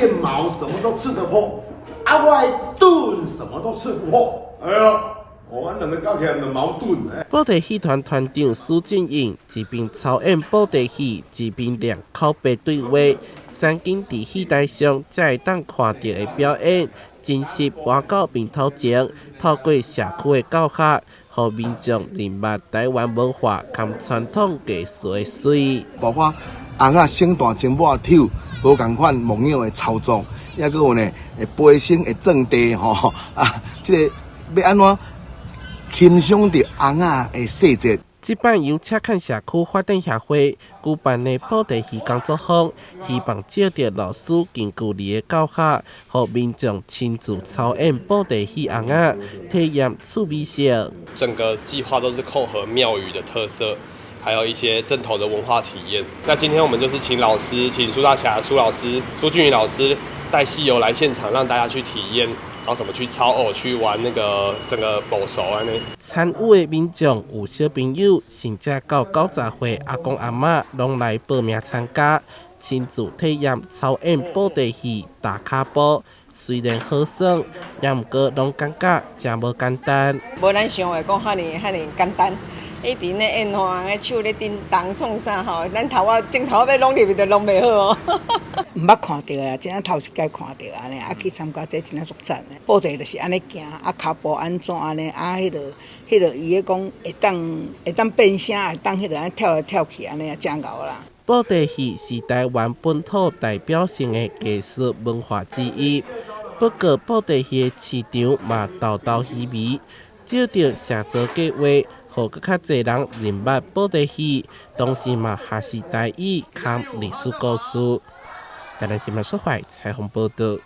电毛什么都刺得破，我的盾什么都刺不破。哎呀！阮两个搞起来就矛盾。布袋戏团团长苏俊英一边操演布袋戏，一边练口碑对话，曾经伫戏台上才会当看到的表演，真实搬到面头前，透过社区的教学，让民众认捌台湾文化和传统艺术的水。包括红仔生大前母跳，无共款模样的操作，也搁有呢，飞升的正地吼这个要安怎？欣赏着红仔的细节。这摆由赤坎社区发展协会举办的布袋戏工作坊，希望借着老师近距离的教学，让民众亲自操演布袋戏红仔，体验趣味性。整个计划都是扣合庙宇的特色，还有一些镇头的文化体验。那今天我们就是请老师，请苏大侠、苏老师、苏俊宇老师带戏友来现场，让大家去体验。然后怎么去操偶，去玩那个整个部手安尼。参与的民众有小朋友，甚至到90岁阿公阿嬷，拢来报名参加，亲自体验操演布袋戏、打卡步。虽然好耍，也毋过拢感觉真无简单。无咱想的讲遐尼简单。以前咧演花，手咧叮当创啥吼，咱镜头要弄入去就弄袂好哦。毋捌看到啊，真正头一届看到安尼，去参加这真正足赞的。布袋就是安尼行，脚步安怎安尼，迄个伊咧讲会当变声，会当迄个安跳来跳去安尼，真牛啦。布袋戏是台湾本土代表性的艺术文化之一，不过布袋戏的市场嘛豆豆稀微，照着社造计划。互更较侪人认捌布袋戏，同时嘛学习台语、看历史故事。台南新闻社会采访报道。